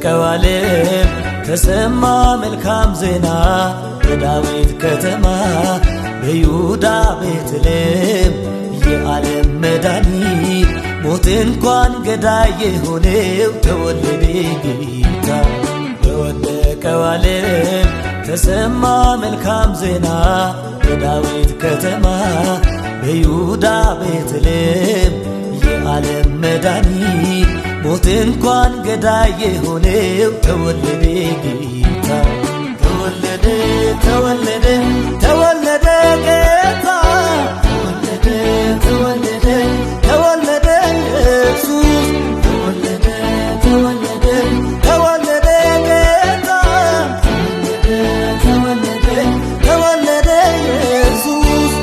በወደቀው ዓለም ተሰማ መልካም ዜና በዳዊት ከተማ በይሁዳ ቤተልሔም የዓለም መድኃኒት ሞት እንኳን ገዳይ የሆነው ተወለደ ጌታ። በወደቀው ዓለም ተሰማ መልካም ዜና በዳዊት ከተማ በይሁዳ ቤተልሔም የዓለም መድኃኒት ሞት እንኳን ገዳይ የሆነው ተወለደ ጌታ። ተወለደ ተወለደ ተወለደ ጌታ ተወለደ ተወለደ ተወለደ ኢየሱስ ተወለደ ተወለደ ተወለደ ጌታ ተወለደ ተወለደ ኢየሱስ።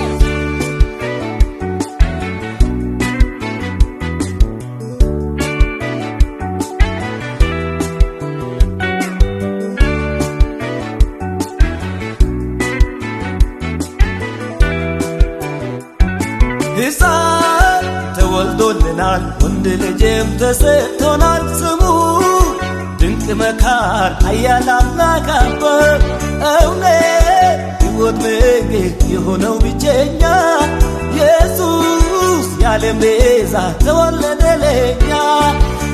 ሕፃን ተወልዶልናል ወንድ ልጅም ተሰጥቶናል ስሙ ድንቅ መካር ኃያል አምላክ አባት እውነት ሕይወት ምግብ የሆነው ብቸኛ ኢየሱስ የዓለም ቤዛ ተወለደ ለኛ።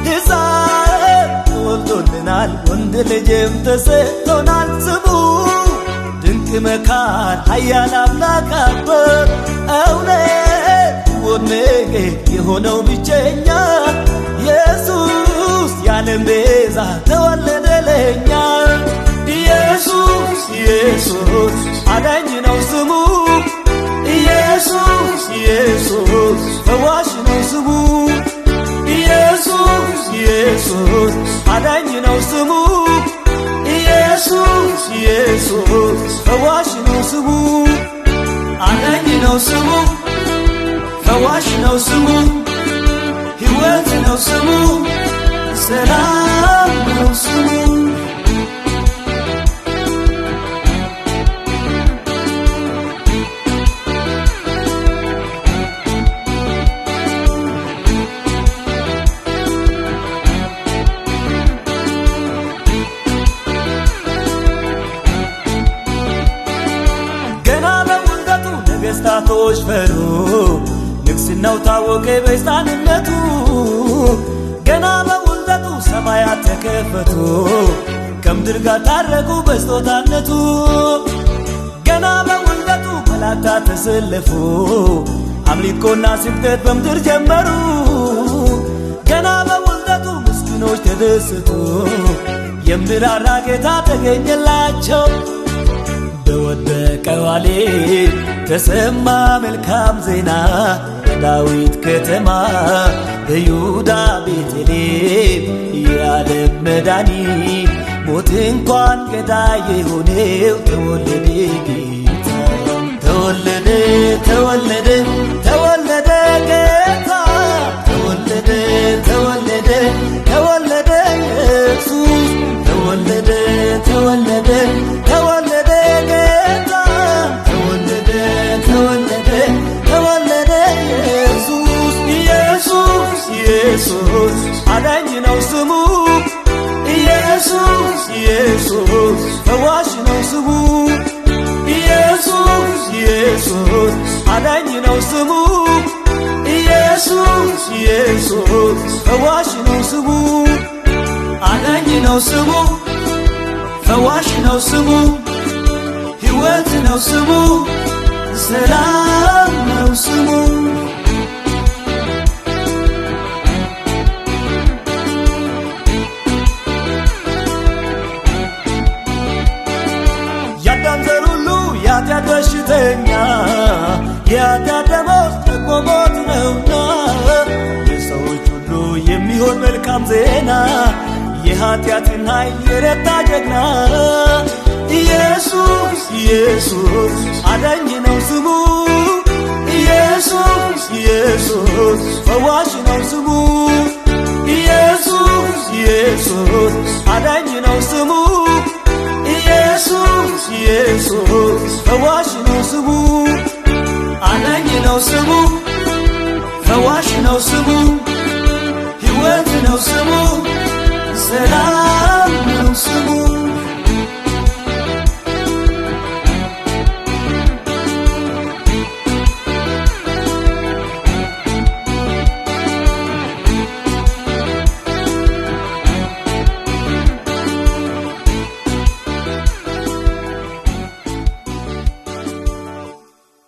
ሕፃን ተወልዶልናል ወንድ ልጅም ተሰጥቶናል ስሙ ድንቅ መካር ኃያል አምላክ አባት እውነት ወነጌ የሆነው ብቸኛ ኢየሱስ የዓለም ቤዛ ተወለደ ለኛ። ኢየሱስ ኢየሱስ አዳኝ ነው ስሙ ኢየሱስ ኢየሱስ ፈዋሽ ነው ስሙ ኢየሱስ ኢየሱስ አዳኝ ነው ስሙ ኢየሱስ ኢየሱስ ፈዋሽ ነው ስሙ አዳኝ ነው ስሙ ፈዋሽ ነው ስሙ ሕይወት ነው ስሙ ሰላም ነው ስሙ። ገና በውልደቱ ነገሥታቶች ፈሩ ንግሥናው ታወቀ በሕፃንነቱ ገና በውልደቱ ሰማያት ተከፈቱ ከምድር ጋር ታረቁ በስጦታነቱ ገና በውልደቱ መላእክት ተሰለፉ አምልኮና ስግደት በምድር ጀመሩ ገና በውልደቱ ምስኪኖች ተደሰቱ የምድር ጌታ ተገኘላቸው። በወደቀው ዓለም ተሰማ መልካም ዜና በዳዊት ከተማ በይሁዳ ቤተልሔም የዓለም መድኃኒት ሞት እንኳን ገዳይ የሆነው ተወለደ ጌታ። ተወለደ ተወለደ ተወለደ ጌታ ተወለደ ተወለደ ተወለደ ኢየሱስ ተወለደ ተወለደ ተወለደ ጌታ ተወለደ ተወለደ ተወለደ ኢየሱስ። ኢየሱስ ኢየሱስ አዳኝ ነው ስሙ ኢየሱስ ኢየሱስ ፈዋሽ ነው ስሙ ኢየሱስ ኢየሱስ አዳኝ ነው ስሙ ኢየሱስ ኢየሱስ ፈዋሽ ነው ስሙ አዳኝ ነው ስሙ ፈዋሽ ነው ስሙ ሕይወት ነው ስሙ ሰላም ነው ስሙ። የአዳም ዘር ሁሉ የኃጢአት በሽተኛ የኃጢአት ደመወዝ ደግሞ ሞት ነውና ለሰዎች ሁሉ የሚሆን መልካም ዜና የኃጢአትን ኃይል የረታ ጀግና ኢየሱስ ኢየሱስ አዳኝ ነው ስሙ ኢየሱስ ኢየሱስ ፈዋሽ ነው ስሙ ኢየሱስ ኢየሱስ አዳኝ ነው ስሙ ኢየሱስ ኢየሱስ ፈዋሽ ነው ስሙ አዳኝ ነው ስሙ ፈዋሽ ነው ስሙ